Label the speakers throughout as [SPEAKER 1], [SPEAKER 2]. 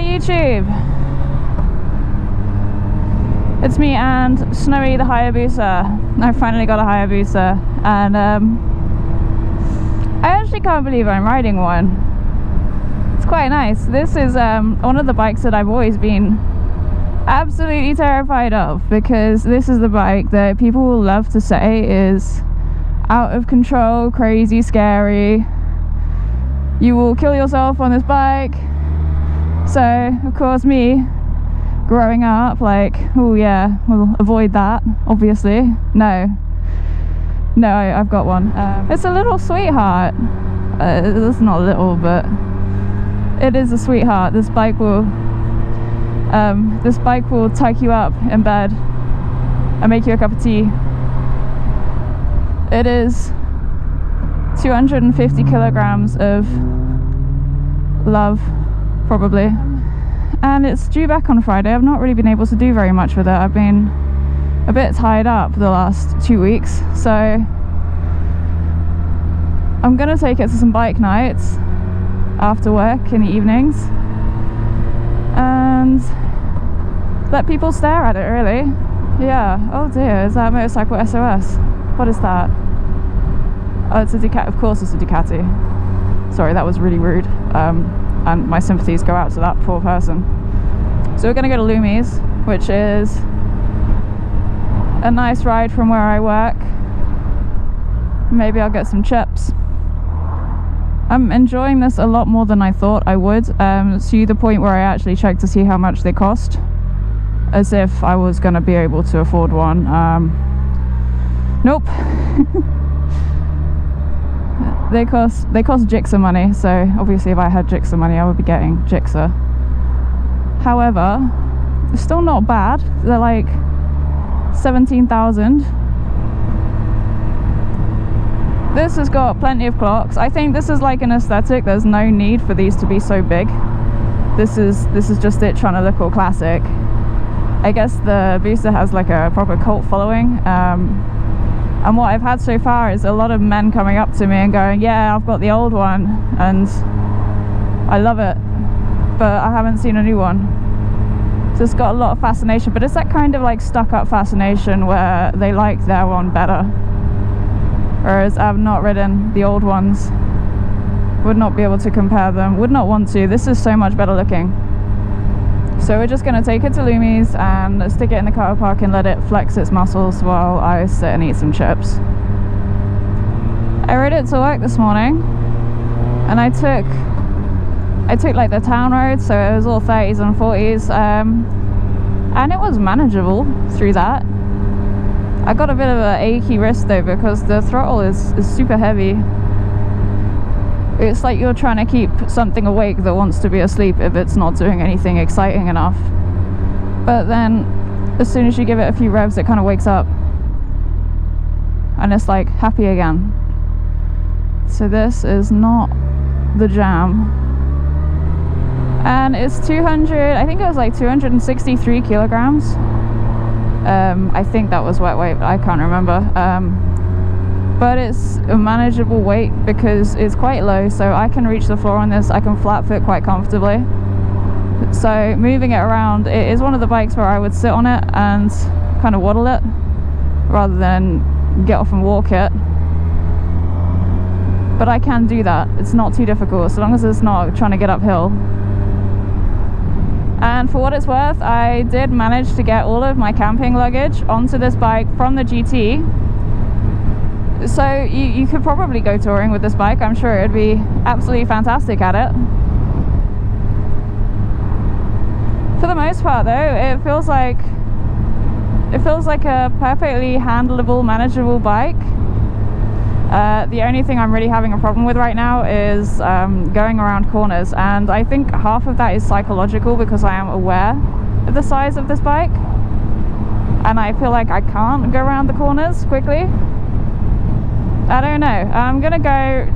[SPEAKER 1] YouTube! It's me and Snowy the Hayabusa. I finally got a Hayabusa, and I actually can't believe I'm riding one. It's quite nice. This is one of the bikes that I've always been absolutely terrified of, because this is the bike that people will love to say is out of control, crazy, scary. You will kill yourself on this bike. So, of course, me growing up, like, oh yeah, we'll avoid that, obviously. No, I've got one. It's a little sweetheart. It's not little, but it is a sweetheart. This bike will tie you up in bed and make you a cup of tea. It is 250 kilograms of love, probably. And it's due back on Friday. I've not really been able to do very much with it. I've been a bit tied up the last 2 weeks, so I'm gonna take it to some bike nights after work in the evenings and let people stare at it, really. Yeah. Oh dear, is that motorcycle SOS? What is that? Oh, it's a Ducati. Of course it's a Ducati. Sorry, that was really rude. And my sympathies go out to that poor person. So we're going to go to Lumi's, which is a nice ride from where I work. Maybe I'll get some chips. I'm enjoying this a lot more than I thought I would, to the point where I actually checked to see how much they cost, as if I was going to be able to afford one. Nope. They cost Jixer money, so obviously if I had Jixer money I would be getting Jixer. However, they're still not bad. They're like 17,000. This has got plenty of clocks. I think this is like an aesthetic. There's no need for these to be so big. This is just it trying to look all classic. I guess the Busa has like a proper cult following. And what I've had so far is a lot of men coming up to me and going, yeah, I've got the old one and I love it, but I haven't seen a new one. So it's got a lot of fascination, but it's that kind of like stuck up fascination where they like their one better. Whereas I've not ridden the old ones, would not be able to compare them, would not want to. This is so much better looking. So we're just going to take it to Lumi's and stick it in the car park and let it flex its muscles while I sit and eat some chips. I rode it to work this morning, and I took like the town road, so it was all 30s and 40s, and it was manageable through that. I got a bit of an achy wrist though, because the throttle is super heavy. It's like you're trying to keep something awake that wants to be asleep if it's not doing anything exciting enough. But then, as soon as you give it a few revs, it kind of wakes up. And it's like, happy again. So this is not the jam. And it's 200, I think it was like 263 kilograms. I think that was wet weight, but I can't remember. But it's a manageable weight because it's quite low, so I can reach the floor on this. I can flat foot quite comfortably. So moving it around, it is one of the bikes where I would sit on it and kind of waddle it rather than get off and walk it. But I can do that. It's not too difficult, as long as it's not trying to get uphill. And for what it's worth, I did manage to get all of my camping luggage onto this bike from the GT. So you could probably go touring with this bike. I'm sure it'd be absolutely fantastic at it. For the most part though, it feels like a perfectly handleable, manageable bike. The only thing I'm really having a problem with right now is going around corners, and I think half of that is psychological because I am aware of the size of this bike and I feel like I can't go around the corners quickly. I don't know. I'm gonna go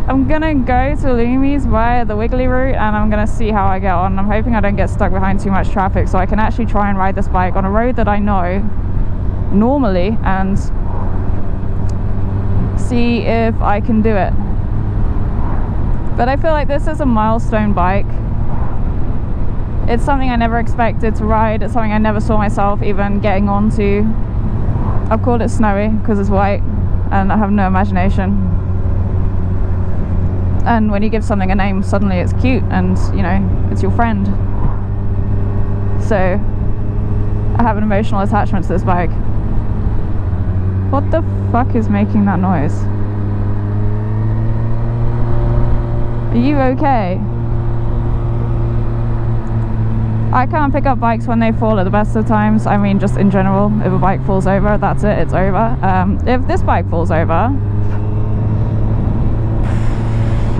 [SPEAKER 1] to Lumi's via the Wiggly route, and I'm gonna see how I get on. I'm hoping I don't get stuck behind too much traffic, so I can actually try and ride this bike on a road that I know normally and see if I can do it. But I feel like this is a milestone bike. It's something I never expected to ride. It's something I never saw myself even getting onto. I've called it Snowy because it's white and I have no imagination. And when you give something a name, suddenly it's cute and, you know, it's your friend. So I have an emotional attachment to this bike. What the fuck is making that noise? Are you okay? I can't pick up bikes when they fall at the best of times. I mean, just in general, if a bike falls over, that's it, it's over. If this bike falls over,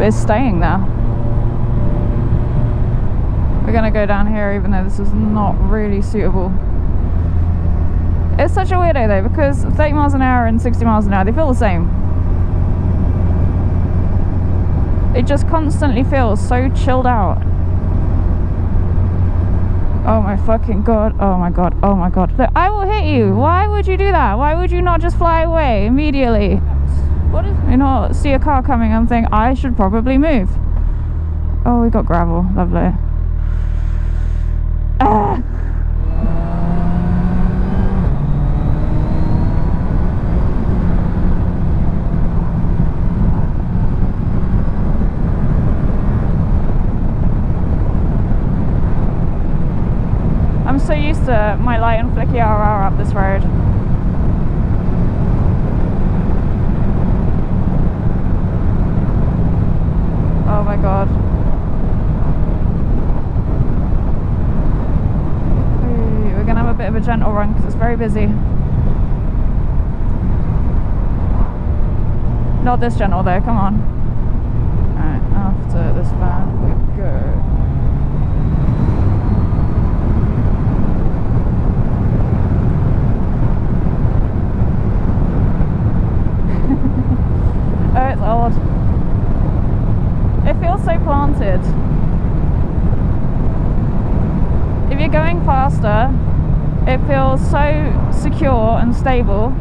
[SPEAKER 1] it's staying there. We're gonna go down here even though this is not really suitable. It's such a weirdo though, because 30 miles an hour and 60 miles an hour, they feel the same. It just constantly feels so chilled out. Oh my fucking god, oh my god, oh my god. Look, I will hit you. Why would you do that? Why would you not just fly away immediately? What is, you know, see a car coming and think, I should probably move. Oh, we got gravel, lovely. Ah. I'm so used to my light and flicky RR up this road. Oh my god. We're gonna have a bit of a gentle run because it's very busy. Not this gentle though, come on. Alright, after this van we go. Oh, it's old. It feels so planted. If you're going faster, it feels so secure and stable.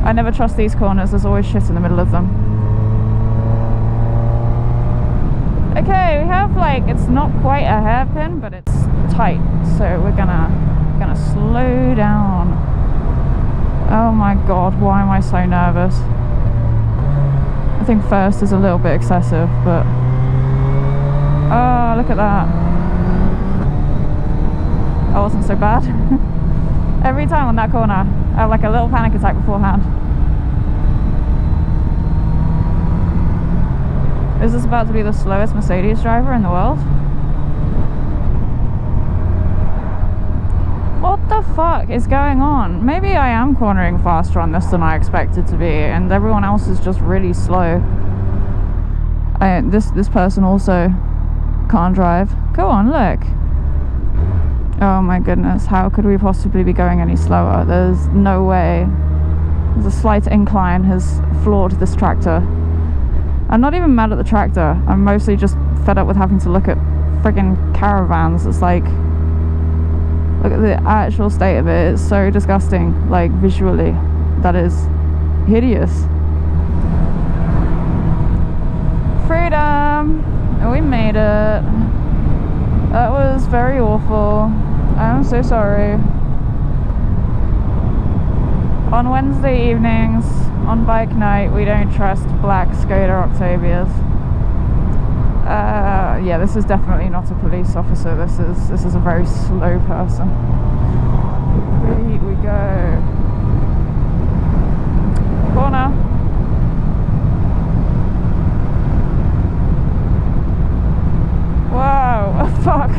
[SPEAKER 1] I never trust these corners, there's always shit in the middle of them. Okay, we have like, it's not quite a hairpin, but it's tight, so we're gonna slow down. Oh my god, why am I so nervous? I think first is a little bit excessive, but... Oh, look at that. That wasn't so bad. Every time on that corner, I have like a little panic attack beforehand. Is this about to be the slowest Mercedes driver in the world? What the fuck is going on? Maybe I am cornering faster on this than I expected to be, and everyone else is just really slow. This person also can't drive. Go on, look. Oh my goodness, how could we possibly be going any slower? There's no way. There's a slight incline has floored this tractor. I'm not even mad at the tractor. I'm mostly just fed up with having to look at friggin' caravans. It's like, look at the actual state of it. It's so disgusting, like visually. That is hideous. Freedom! We made it. That was very awful. I'm so sorry. On Wednesday evenings, on bike night, we don't trust black Skoda Octavias. Yeah, this is definitely not a police officer. This is a very slow person. Here we go. Corner. Wow, oh, fuck.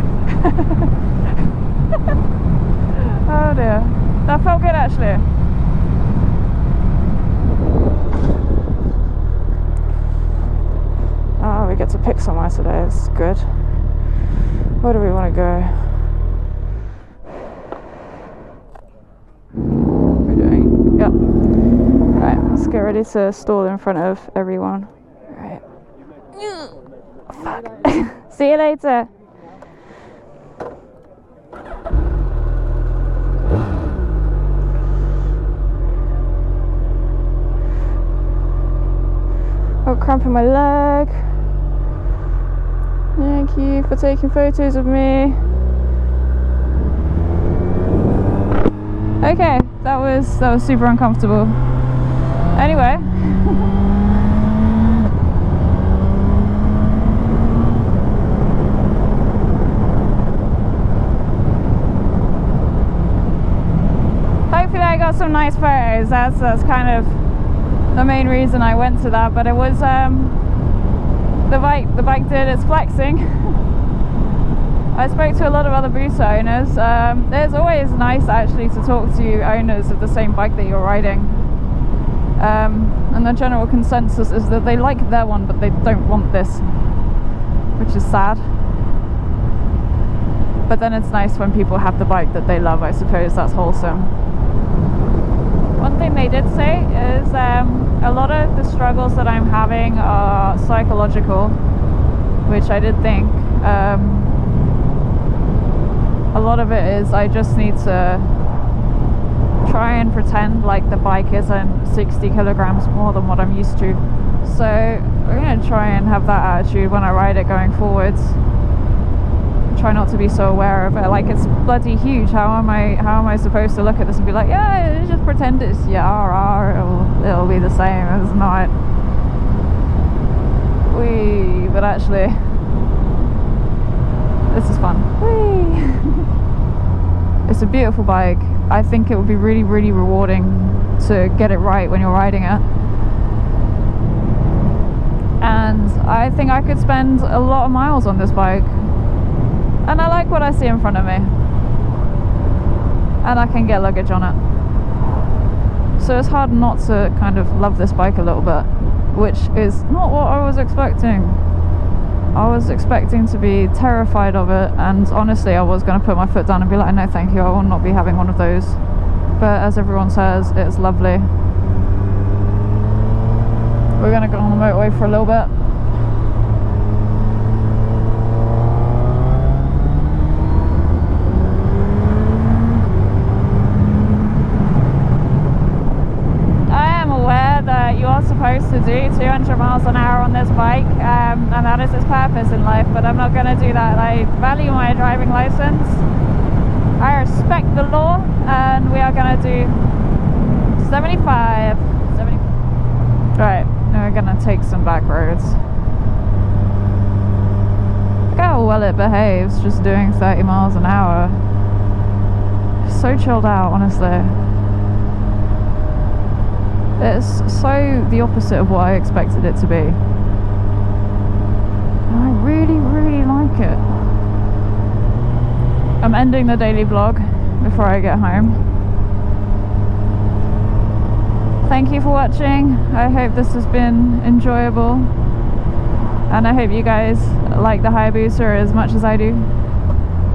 [SPEAKER 1] Oh dear. That felt good actually. Oh, we get to pick somewhere today, it's good. Where do we want to go? We're doing, yep. Right, let's get ready to stall in front of everyone. Right. Fuck. See you later. Oh, cramp in my leg. Thank you for taking photos of me. Okay, that was super uncomfortable. Anyway. Hopefully I got some nice photos. That's kind of the main reason I went to that, but it was the bike did its flexing. I spoke to a lot of other Busa owners. It's always nice actually to talk to owners of the same bike that you're riding. And the general consensus is that they like their one, but they don't want this, which is sad. But then it's nice when people have the bike that they love. I suppose that's wholesome. One thing they did say is a lot of the struggles that I'm having are psychological, which I did think. A lot of it is I just need to try and pretend like the bike isn't 60 kilograms more than what I'm used to. So I'm going to try and have that attitude when I ride it going forwards. Try not to be so aware of it. Like, it's bloody huge. How am I supposed to look at this and be like, yeah, just pretend it's it'll be the same. It's not. But actually, this is fun. It's a beautiful bike. I think it would be really, really rewarding to get it right when you're riding it. And I think I could spend a lot of miles on this bike. And I like what I see in front of me. And I can get luggage on it. So it's hard not to kind of love this bike a little bit, which is not what I was expecting. I was expecting to be terrified of it, and honestly I was going to put my foot down and be like, no thank you, I will not be having one of those. But as everyone says, it's lovely. We're going to go on the motorway for a little bit. You are supposed to do 200 miles an hour on this bike, and that is its purpose in life, but I'm not going to do that. I value my driving license, I respect the law, and we are going to do 75. Right, now we're going to take some back roads. Look how well it behaves, just doing 30 miles an hour. So chilled out, honestly. It's so the opposite of what I expected it to be. And I really, really like it. I'm ending the daily vlog before I get home. Thank you for watching. I hope this has been enjoyable. And I hope you guys like the Hayabusa as much as I do.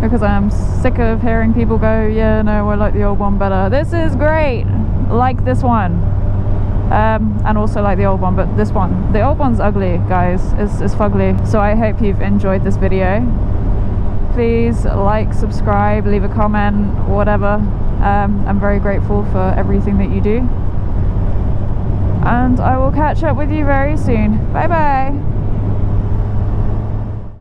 [SPEAKER 1] Because I'm sick of hearing people go, yeah, no, I like the old one better. This is great. Like this one. And also like the old one, but this one, the old one's ugly, guys. It's fugly. So I hope you've enjoyed this video. Please like, subscribe, leave a comment, whatever. I'm very grateful for everything that you do, and I will catch up with you very soon. Bye bye.